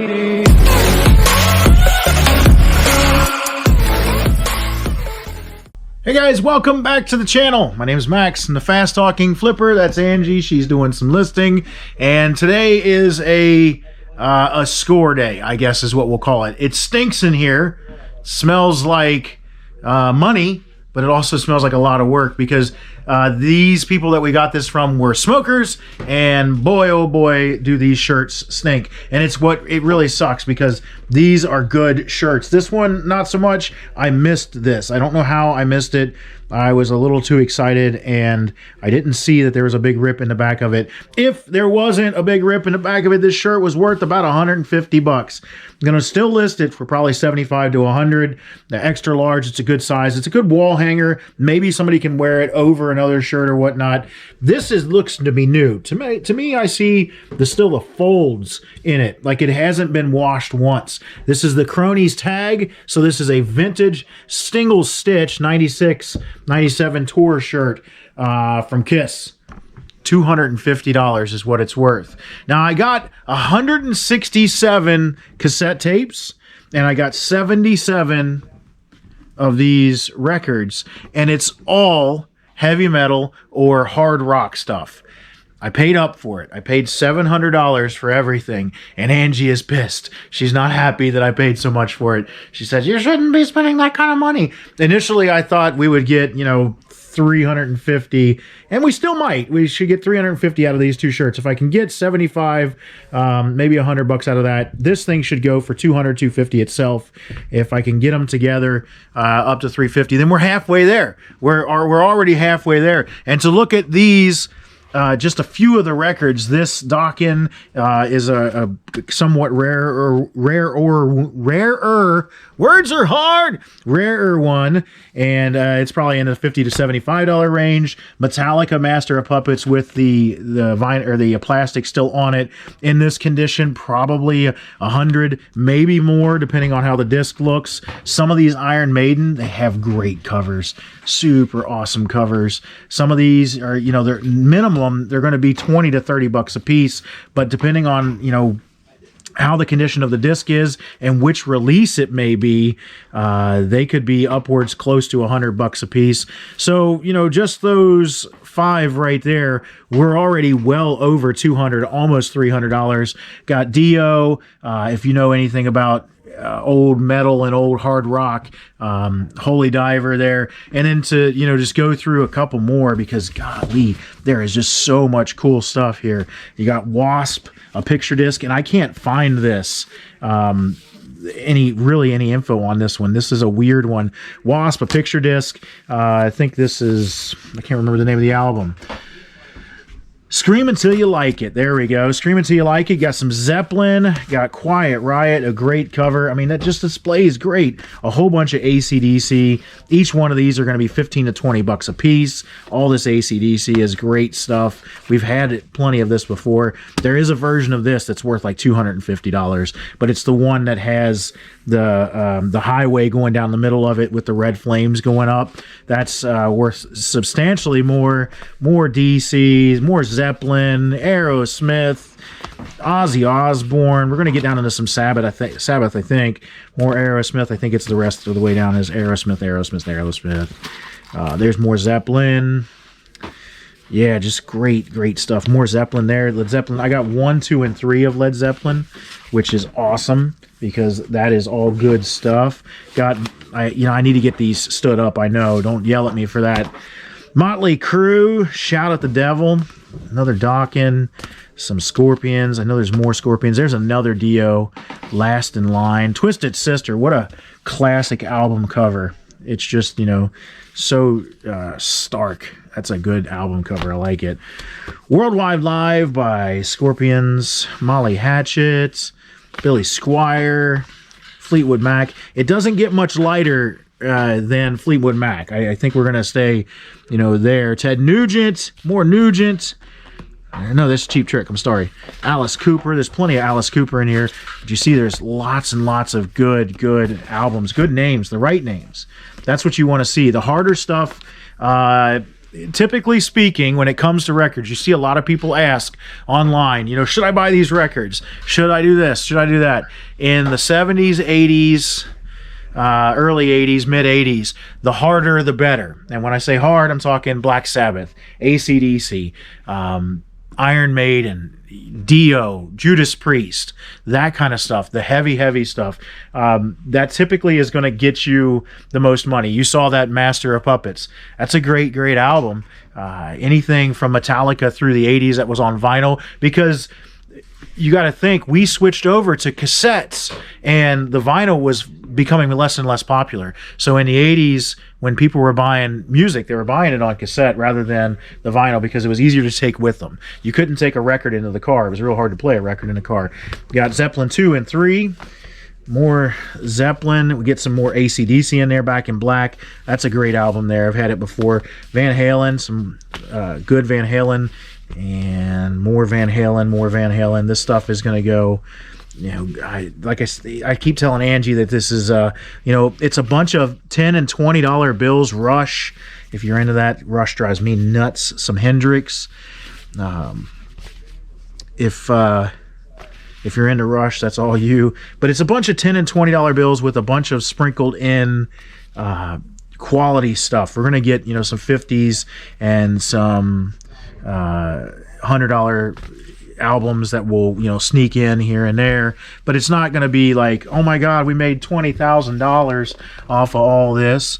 Hey guys, welcome back to the channel. My name is Max, and the fast talking flipper, that's Angie. She's doing some listing, and today is a score day, I guess is what we'll call it. It stinks in here. It smells like money, but it also smells like a lot of work because these people that we got this from were smokers, and boy, oh boy, do these shirts stink. And it really sucks because these are good shirts. This one, not so much. I missed this. I don't know how I missed it. I was a little too excited, and I didn't see that there was a big rip in the back of it. If there wasn't a big rip in the back of it, this shirt was worth about 150 bucks. I'm going to still list it for probably 75 to 100. The extra large, it's a good size. It's a good wall hanger. Maybe somebody can wear it over another shirt or whatnot. This looks to be new. To me, I see still the folds in it, like it hasn't been washed once. This is the Cronies tag, so this is a vintage single stitch 96, 97 tour shirt from Kiss. $250 is what it's worth. Now, I got 167 cassette tapes, and I got 77 of these records, and it's all heavy metal or hard rock stuff. I paid up for it. I paid $700 for everything, and Angie is pissed. She's not happy that I paid so much for it. She says, you shouldn't be spending that kind of money. Initially, I thought we would get, 350, and we still might. We should get 350 out of these two shirts. If I can get 75, maybe $100 out of that, this thing should go for 200, 250 itself. If I can get them together up to 350, then we're halfway there. We're already halfway there. And to look at these, just a few of the records. This Dokken is a somewhat rarer, words are hard, rarer one, and it's probably in the $50 to $75 range. Metallica Master of Puppets with the vine or the plastic still on it in this condition, probably 100, maybe more, depending on how the disc looks. Some of these Iron Maiden, they have great covers, super awesome covers. Some of these are, they're minimum. They're going to be 20 to 30 bucks a piece, but depending on, how the condition of the disc is and which release it may be, they could be upwards close to $100 a piece. So, just those 5 right there, we're already well over $200, almost $300. Got Dio, if you know anything about old metal and old hard rock, Holy Diver there, and then to just go through a couple more because golly, there is just so much cool stuff here. You got Wasp, a picture disc, and I can't find this any info on this one. This is a weird one. Wasp, a picture disc. I think this is, I can't remember the name of the album. Scream Until You Like It. There we go. Scream Until You Like It. Got some Zeppelin. Got Quiet Riot, a great cover. I mean, that just displays great. A whole bunch of AC/DC. Each one of these are going to be 15 to 20 bucks a piece. All this AC/DC is great stuff. We've had plenty of this before. There is a version of this that's worth like $250, but it's the one that has the highway going down the middle of it with the red flames going up. That's worth substantially more. More DCs, more Zeppelin, Aerosmith, Ozzy Osbourne. We're going to get down into some Sabbath, I think. More Aerosmith. I think it's the rest of the way down is Aerosmith. There's more Zeppelin. Yeah, just great stuff. More Zeppelin there. Led Zeppelin. I got 1, 2, and 3 of Led Zeppelin, which is awesome because that is all good stuff. I need to get these stood up. I know. Don't yell at me for that. Motley Crue, Shout at the Devil, another Dokken, some Scorpions. I know there's more Scorpions. There's another Dio, Last in Line. Twisted Sister, what a classic album cover. It's just, so stark. That's a good album cover. I like it. Worldwide Live by Scorpions, Molly Hatchet, Billy Squier, Fleetwood Mac. It doesn't get much lighter than Fleetwood Mac. I think we're going to stay, there. Ted Nugent, more Nugent. No, that's Cheap Trick. I'm sorry. Alice Cooper. There's plenty of Alice Cooper in here. But you see there's lots and lots of good albums. Good names. The right names. That's what you want to see. The harder stuff, typically speaking, when it comes to records, you see a lot of people ask online, you know, should I buy these records? Should I do this? Should I do that? In the 70s, 80s, early 80s, mid 80s, the harder the better. And when I say hard, I'm talking Black Sabbath, AC/DC, Iron Maiden, Dio, Judas Priest, that kind of stuff, the heavy stuff. That typically is going to get you the most money. You saw that Master of Puppets. That's a great album. Anything from Metallica through the 80s that was on vinyl, because you got to think, we switched over to cassettes and the vinyl was becoming less and less popular. So in the 80s, when people were buying music, they were buying it on cassette rather than the vinyl, because it was easier to take with them. You couldn't take a record into the car. It was real hard to play a record in the car. We got Zeppelin 2 and 3. More Zeppelin. We get some more AC/DC in there, Back in Black. That's a great album there. I've had it before. Van Halen, some good Van Halen. And more Van Halen. This stuff is going to go, you know, I keep telling Angie that this is, you know, it's a bunch of $10 and $20 bills. Rush, if you're into that. Rush drives me nuts. Some Hendrix. If you're into Rush, that's all you. But it's a bunch of $10 and $20 bills with a bunch of sprinkled in quality stuff. We're going to get, you know, some 50s and some $100 albums that will, you know, sneak in here and there, but it's not going to be like, oh my god, we made $20,000 off of all this.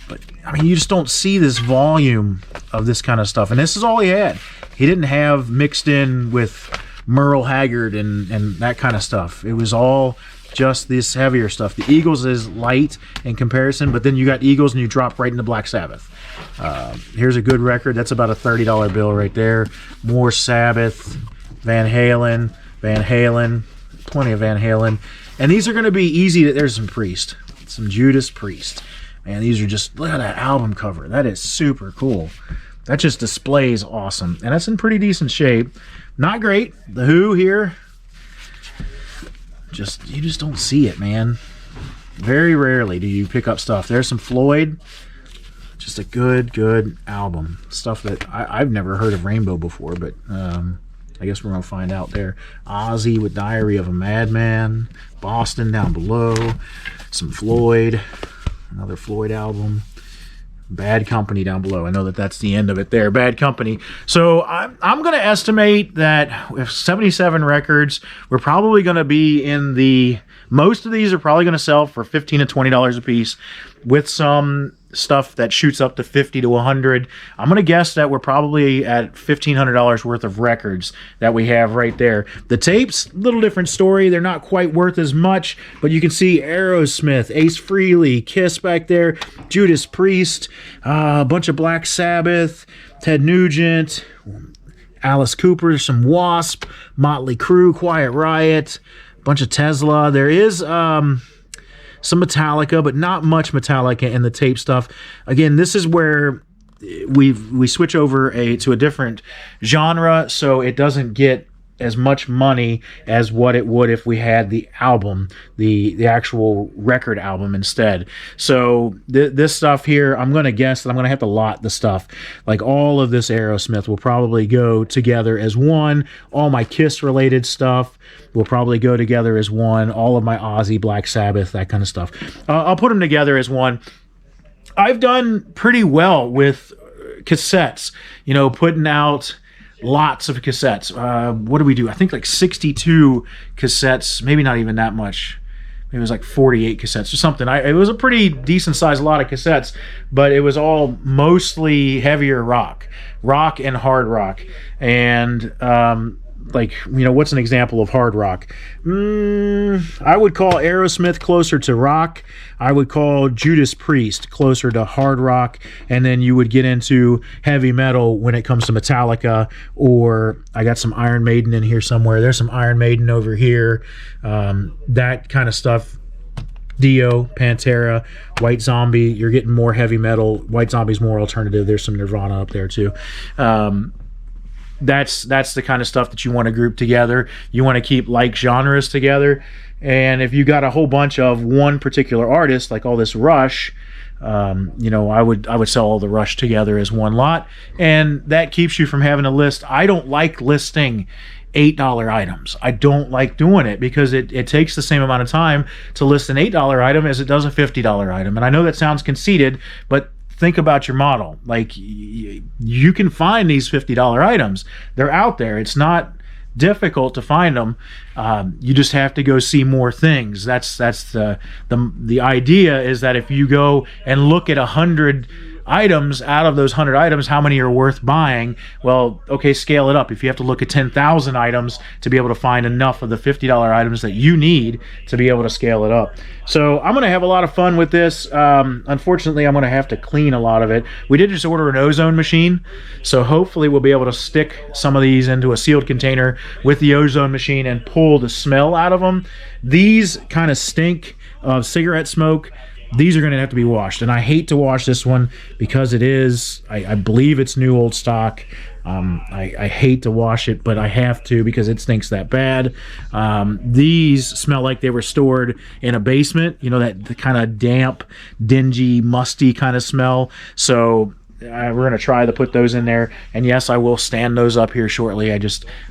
But I mean, you just don't see this volume of this kind of stuff, and this is all he had. He didn't have mixed in with Merle Haggard and that kind of stuff. It was all just this heavier stuff. The Eagles is light in comparison, but then you got Eagles and you drop right into Black Sabbath. Here's a good record. That's about a $30 bill right there. More Sabbath, Van Halen, plenty of Van Halen. And these are going to be easy. There's some Priest, some Judas Priest. Man, these are just, look at that album cover. That is super cool. That just displays awesome. And that's in pretty decent shape. Not great. The Who here, you just don't see it, man. Very rarely do you pick up stuff. There's some Floyd. Just a good album. Stuff that I've never heard of Rainbow before, but I guess we're going to find out there. Ozzy with Diary of a Madman. Boston down below. Some Floyd. Another Floyd album. Bad Company down below. I know that that's the end of it there. Bad Company. So I'm going to estimate that with 77 records, we're probably going to be in the... Most of these are probably going to sell for $15 to $20 a piece, with some stuff that shoots up to $50 to $100. I'm going to guess that we're probably at $1,500 worth of records that we have right there. The tapes, little different story. They're not quite worth as much, but you can see Aerosmith, Ace Frehley, Kiss back there, Judas Priest, a bunch of Black Sabbath, Ted Nugent, Alice Cooper, some Wasp, Motley Crue, Quiet Riot, bunch of Tesla. There is some Metallica, but not much Metallica in the tape stuff. Again, this is where we switch over to a different genre, so it doesn't get as much money as what it would if we had the album, the actual record album instead. So this stuff here, I'm going to guess that I'm going to have to lot the stuff. Like all of this Aerosmith will probably go together as one. All my Kiss related stuff will probably go together as one. All of my Ozzy, Black Sabbath, that kind of stuff. I'll put them together as one. I've done pretty well with cassettes, you know, putting out lots of cassettes. What do we do? I think like 62 cassettes, maybe not even that much. Maybe it was like 48 cassettes or something. It was a pretty decent sized lot of cassettes, but it was all mostly heavier rock and hard rock. And like, you know, what's an example of hard rock? I would call Aerosmith closer to rock. I would call Judas Priest closer to hard rock. And then you would get into heavy metal when it comes to Metallica, or I got some Iron Maiden in here somewhere. There's some Iron Maiden over here. That kind of stuff. Dio, Pantera, White Zombie. You're getting more heavy metal. White Zombie's more alternative. There's some Nirvana up there too. That's the kind of stuff that you want to group together. You want to keep like genres together. And if you got a whole bunch of one particular artist, like all this Rush, you know, I would sell all the Rush together as one lot, and that keeps you from having to list. I don't like listing $8 items. I don't like doing it because it takes the same amount of time to list an $8 item as it does a $50 item. And I know that sounds conceited, but think about your model. Like, you can find these $50 items. They're out there. It's not difficult to find them. You just have to go see more things. That's the idea, is that if you go and look at 100 items, out of those 100 items, how many are worth buying? Well, okay, scale it up. If you have to look at 10,000 items to be able to find enough of the $50 items that you need to be able to scale it up. So I'm going to have a lot of fun with this. Unfortunately, I'm going to have to clean a lot of it. We did just order an ozone machine, so hopefully we'll be able to stick some of these into a sealed container with the ozone machine and pull the smell out of them. These kind of stink of cigarette smoke. These are going to have to be washed, and I hate to wash this one because it is, I believe it's new old stock. I hate to wash it, but I have to because it stinks that bad. These smell like they were stored in a basement, you know, that the kind of damp, dingy, musty kind of smell. So we're going to try to put those in there, and yes, I will stand those up here shortly. I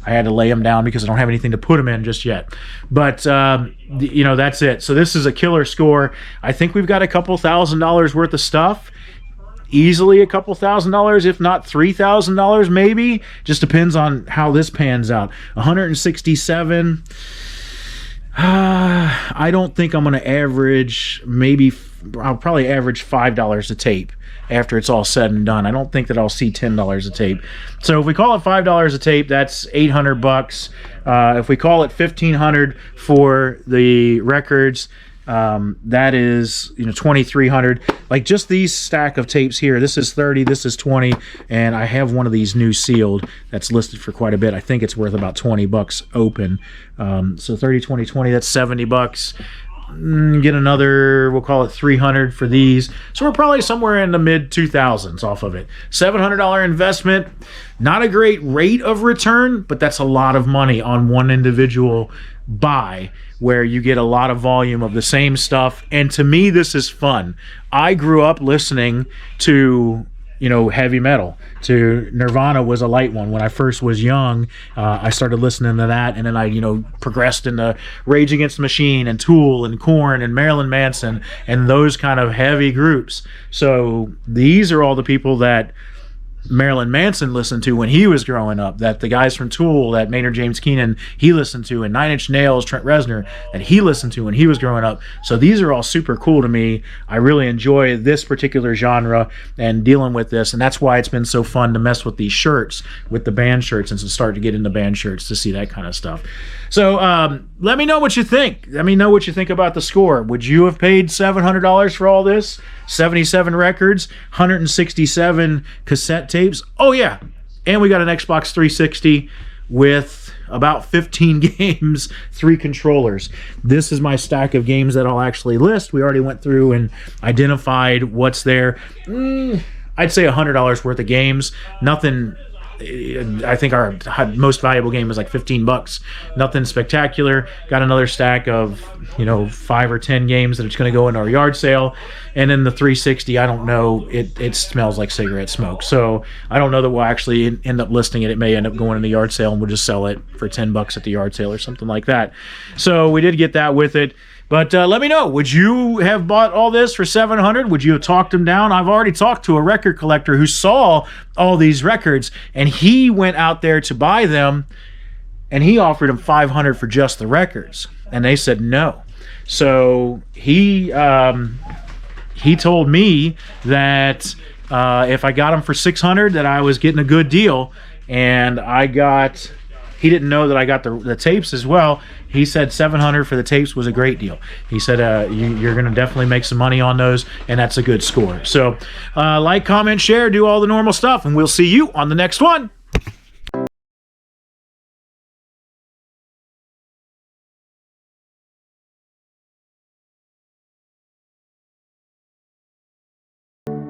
had to lay them down because I don't have anything to put them in just yet. But you know, that's it. So this is a killer score. I think we've got a couple $1,000s worth of stuff. Easily a couple $1,000s, if not $3,000 maybe. Just depends on how this pans out. 167. I don't think I'm going to average, I'll probably average $5 a tape after it's all said and done. I don't think that I'll see $10 a tape. So if we call it $5 a tape, that's $800. If we call it $1,500 for the records, that is, you know, $2,300. Like, just these stack of tapes here, this is 30, this is 20, and I have one of these new sealed that's listed for quite a bit. I think it's worth about $20 open. So 30, 20, 20, that's $70. Get another, we'll call it $300 for these. So we're probably somewhere in the mid 2000s off of it. $700 investment, not a great rate of return, but that's a lot of money on one individual buy, where you get a lot of volume of the same stuff. And to me, this is fun. I grew up listening to, you know, heavy metal. To Nirvana was a light one. When I first was young, I started listening to that, and then I, you know, progressed into Rage Against the Machine and Tool and Korn and Marilyn Manson and those kind of heavy groups. So these are all the people that Marilyn Manson listened to when he was growing up, that the guys from Tool, that Maynard James Keenan, he listened to, and Nine Inch Nails, Trent Reznor, that he listened to when he was growing up. So these are all super cool to me. I really enjoy this particular genre and dealing with this, and that's why it's been so fun to mess with these shirts, with the band shirts, and to start to get into band shirts to see that kind of stuff. So let me know what you think. Let me know what you think about the score. Would you have paid $700 for all this? 77 records, 167 cassette tapes. Oh yeah, and we got an Xbox 360 with about 15 games, 3 controllers. This is my stack of games that I'll actually list. We already went through and identified what's there. I'd say $100 worth of games. Nothing. I think our most valuable game was like $15. Nothing spectacular. Got another stack of, you know, 5 or 10 games that are going to go into our yard sale. And then the 360, I don't know. It smells like cigarette smoke. So I don't know that we'll actually end up listing it. It may end up going in the yard sale, and we'll just sell it for $10 at the yard sale or something like that. So we did get that with it. But let me know, would you have bought all this for $700? Would you have talked them down? I've already talked to a record collector who saw all these records, and he went out there to buy them, and he offered them $500 for just the records, and they said no. So he told me that if I got them for $600, that I was getting a good deal, and he didn't know that I got the tapes as well. He said $700 for the tapes was a great deal. He said you're going to definitely make some money on those, and that's a good score. So like, comment, share, do all the normal stuff, and we'll see you on the next one.